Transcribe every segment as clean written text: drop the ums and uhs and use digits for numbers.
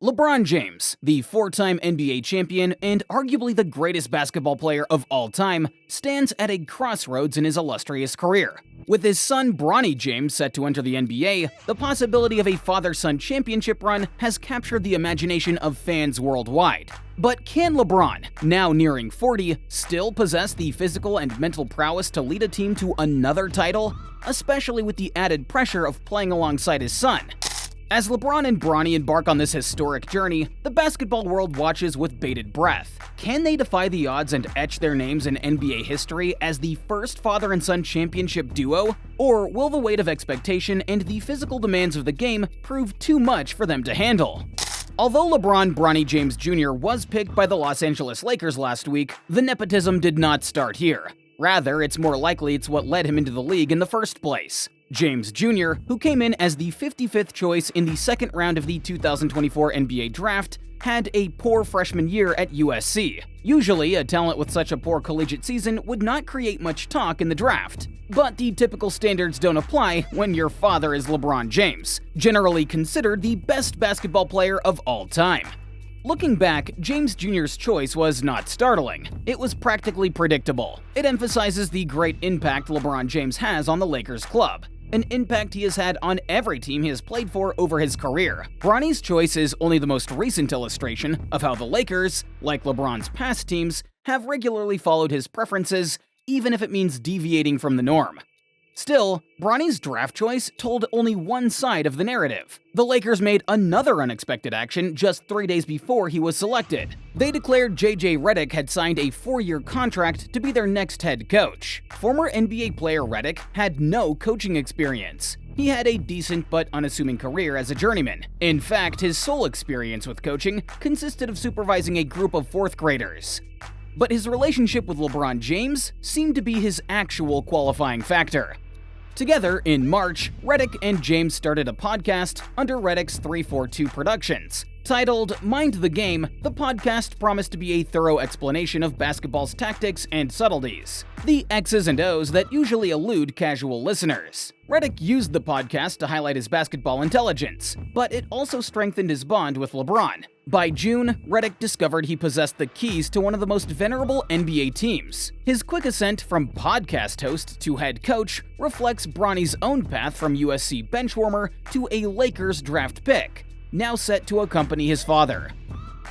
LeBron James, the four-time NBA champion and arguably the greatest basketball player of all time, stands at a crossroads in his illustrious career. With his son Bronny James set to enter the NBA, the possibility of a father-son championship run has captured the imagination of fans worldwide. But can LeBron, now nearing 40, still possess the physical and mental prowess to lead a team to another title, especially with the added pressure of playing alongside his son? As LeBron and Bronny embark on this historic journey, the basketball world watches with bated breath. Can they defy the odds and etch their names in NBA history as the first father and son championship duo? Or will the weight of expectation and the physical demands of the game prove too much for them to handle? Although LeBron-Bronny James Jr. was picked by the Los Angeles Lakers last week, the nepotism did not start here. Rather, it's more likely it's what led him into the league in the first place. James Jr., who came in as the 55th choice in the second round of the 2024 NBA Draft, had a poor freshman year at USC. Usually, a talent with such a poor collegiate season would not create much talk in the draft. But the typical standards don't apply when your father is LeBron James, generally considered the best basketball player of all time. Looking back, James Jr.'s choice was not startling. It was practically predictable. It emphasizes the great impact LeBron James has on the Lakers club, an impact he has had on every team he has played for over his career. Bronny's choice is only the most recent illustration of how the Lakers, like LeBron's past teams, have regularly followed his preferences, even if it means deviating from the norm. Still, Bronny's draft choice told only one side of the narrative. The Lakers made another unexpected action just 3 days before he was selected. They declared JJ Redick had signed a 4-year contract to be their next head coach. Former NBA player Redick had no coaching experience. He had a decent but unassuming career as a journeyman. In fact, his sole experience with coaching consisted of supervising a group of 4th graders. But his relationship with LeBron James seemed to be his actual qualifying factor. Together, in March, Redick and James started a podcast under Redick's 342 Productions. Titled Mind the Game, the podcast promised to be a thorough explanation of basketball's tactics and subtleties, the X's and O's that usually elude casual listeners. Redick used the podcast to highlight his basketball intelligence, but it also strengthened his bond with LeBron. By June, Redick discovered he possessed the keys to one of the most venerable NBA teams. His quick ascent from podcast host to head coach reflects Bronny's own path from USC benchwarmer to a Lakers draft pick, now set to accompany his father.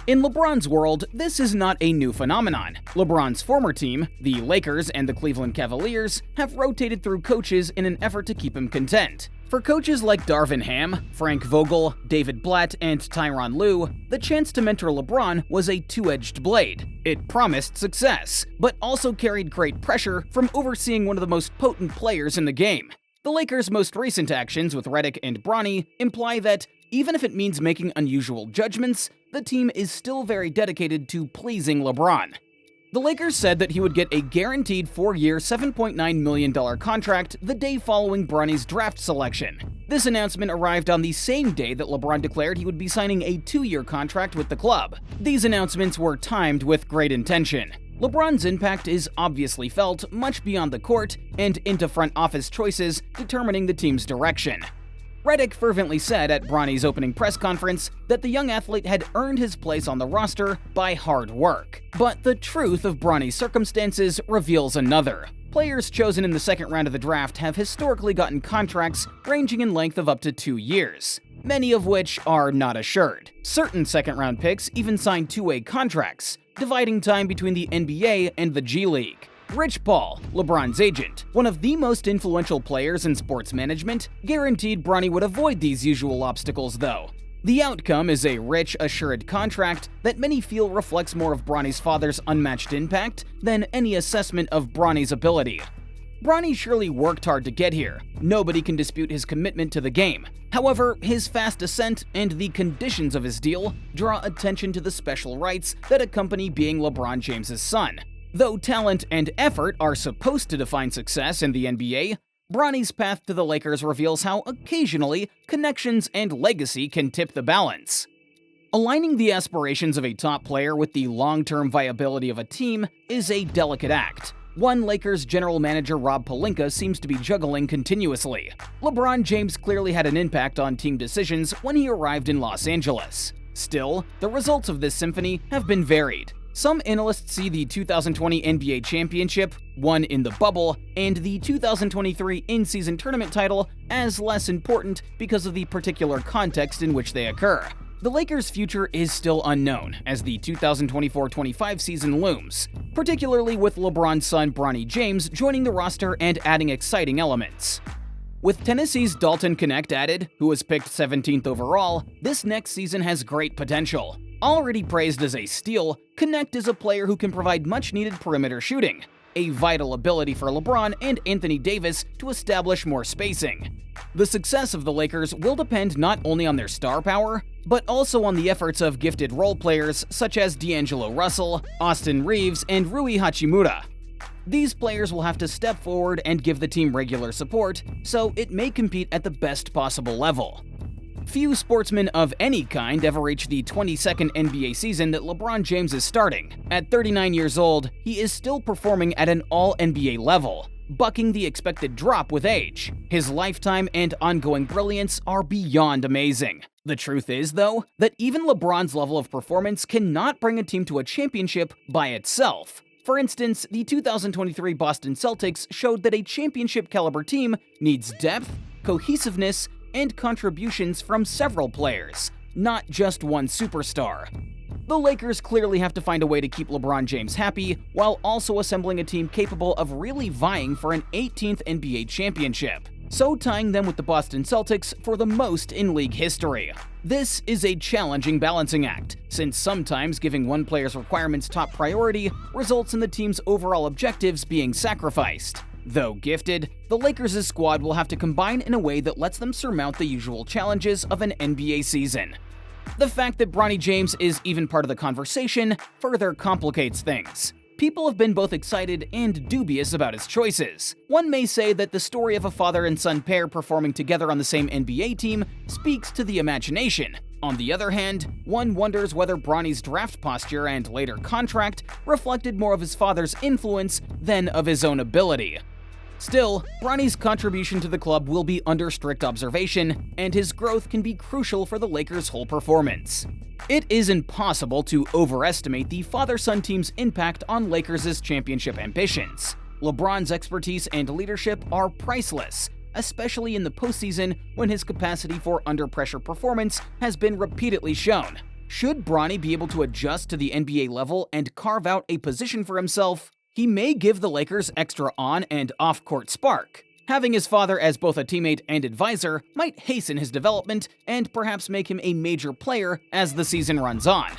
In LeBron's world, this is not a new phenomenon. LeBron's former team, the Lakers and the Cleveland Cavaliers, have rotated through coaches in an effort to keep him content. For coaches like Darvin Ham, Frank Vogel, David Blatt, and Tyronn Lue, the chance to mentor LeBron was a two-edged blade. It promised success, but also carried great pressure from overseeing one of the most potent players in the game. The Lakers' most recent actions with Redick and Bronny imply that, even if it means making unusual judgments, the team is still very dedicated to pleasing LeBron. The Lakers said that he would get a guaranteed 4-year, $7.9 million contract the day following Bronny's draft selection. This announcement arrived on the same day that LeBron declared he would be signing a 2-year contract with the club. These announcements were timed with great intention. LeBron's impact is obviously felt much beyond the court and into front office choices determining the team's direction. Redick fervently said at Bronny's opening press conference that the young athlete had earned his place on the roster by hard work. But the truth of Bronny's circumstances reveals another. Players chosen in the second round of the draft have historically gotten contracts ranging in length of up to 2 years, many of which are not assured. Certain second-round picks even signed two-way contracts, dividing time between the NBA and the G League. Rich Paul, LeBron's agent, one of the most influential players in sports management, guaranteed Bronny would avoid these usual obstacles though. The outcome is a rich, assured contract that many feel reflects more of Bronny's father's unmatched impact than any assessment of Bronny's ability. Bronny surely worked hard to get here. Nobody can dispute his commitment to the game. However, his fast ascent and the conditions of his deal draw attention to the special rights that accompany being LeBron James's son. Though talent and effort are supposed to define success in the NBA, Bronny's path to the Lakers reveals how occasionally connections and legacy can tip the balance. Aligning the aspirations of a top player with the long-term viability of a team is a delicate act, one Lakers general manager Rob Pelinka seems to be juggling continuously. LeBron James clearly had an impact on team decisions when he arrived in Los Angeles. Still, the results of this symphony have been varied. Some analysts see the 2020 NBA championship, won in the bubble, and the 2023 in-season tournament title as less important because of the particular context in which they occur. The Lakers' future is still unknown as the 2024-25 season looms, particularly with LeBron's son Bronny James joining the roster and adding exciting elements. With Tennessee's Dalton Knecht added, who was picked 17th overall, this next season has great potential. Already praised as a steal, Knecht is a player who can provide much-needed perimeter shooting, a vital ability for LeBron and Anthony Davis to establish more spacing. The success of the Lakers will depend not only on their star power, but also on the efforts of gifted role players such as D'Angelo Russell, Austin Reeves, and Rui Hachimura. These players will have to step forward and give the team regular support, so it may compete at the best possible level. Few sportsmen of any kind ever reach the 22nd NBA season that LeBron James is starting. At 39 years old, he is still performing at an all-NBA level, bucking the expected drop with age. His lifetime and ongoing brilliance are beyond amazing. The truth is, though, that even LeBron's level of performance cannot bring a team to a championship by itself. For instance, the 2023 Boston Celtics showed that a championship-caliber team needs depth, cohesiveness, and contributions from several players, not just one superstar. The Lakers clearly have to find a way to keep LeBron James happy while also assembling a team capable of really vying for an 18th NBA championship, so tying them with the Boston Celtics for the most in league history. This is a challenging balancing act, since sometimes giving one player's requirements top priority results in the team's overall objectives being sacrificed. Though gifted, the Lakers' squad will have to combine in a way that lets them surmount the usual challenges of an NBA season. The fact that Bronny James is even part of the conversation further complicates things. People have been both excited and dubious about his choices. One may say that the story of a father and son pair performing together on the same NBA team speaks to the imagination. On the other hand, one wonders whether Bronny's draft posture and later contract reflected more of his father's influence than of his own ability. Still, Bronny's contribution to the club will be under strict observation, and his growth can be crucial for the Lakers' whole performance. It is impossible to overestimate the father-son team's impact on Lakers' championship ambitions. LeBron's expertise and leadership are priceless, especially in the postseason when his capacity for under-pressure performance has been repeatedly shown. Should Bronny be able to adjust to the NBA level and carve out a position for himself, he may give the Lakers extra on- and off-court spark. Having his father as both a teammate and advisor might hasten his development and perhaps make him a major player as the season runs on.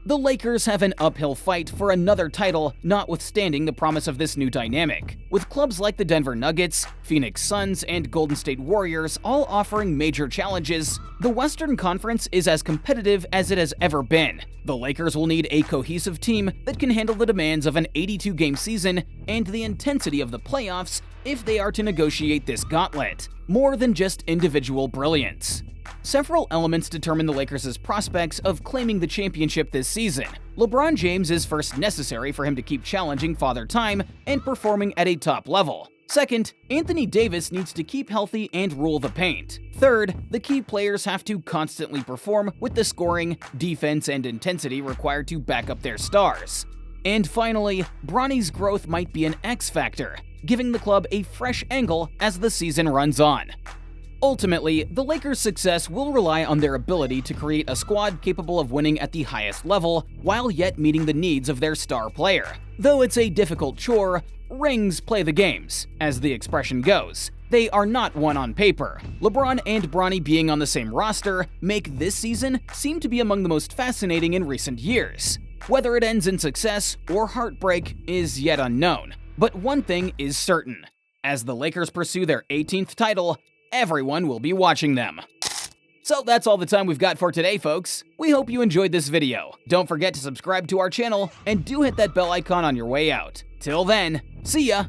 The Lakers have an uphill fight for another title, notwithstanding the promise of this new dynamic, with clubs like the Denver Nuggets, Phoenix Suns, and Golden State Warriors all offering major challenges. The Western Conference is as competitive as it has ever been. The Lakers will need a cohesive team that can handle the demands of an 82-game season and the intensity of the playoffs if they are to negotiate this gauntlet, more than just individual brilliance. Several elements determine the Lakers' prospects of claiming the championship this season. LeBron James is first necessary for him to keep challenging Father Time and performing at a top level. Second, Anthony Davis needs to keep healthy and rule the paint. Third, the key players have to constantly perform with the scoring, defense, and intensity required to back up their stars. And finally, Bronny's growth might be an X factor, giving the club a fresh angle as the season runs on. Ultimately, the Lakers' success will rely on their ability to create a squad capable of winning at the highest level while yet meeting the needs of their star player. Though it's a difficult chore, rings play the games, as the expression goes. They are not won on paper. LeBron and Bronny being on the same roster make this season seem to be among the most fascinating in recent years. Whether it ends in success or heartbreak is yet unknown. But one thing is certain. As the Lakers pursue their 18th title, everyone will be watching them. So that's all the time we've got for today, folks. We hope you enjoyed this video. Don't forget to subscribe to our channel and do hit that bell icon on your way out. Till then, see ya!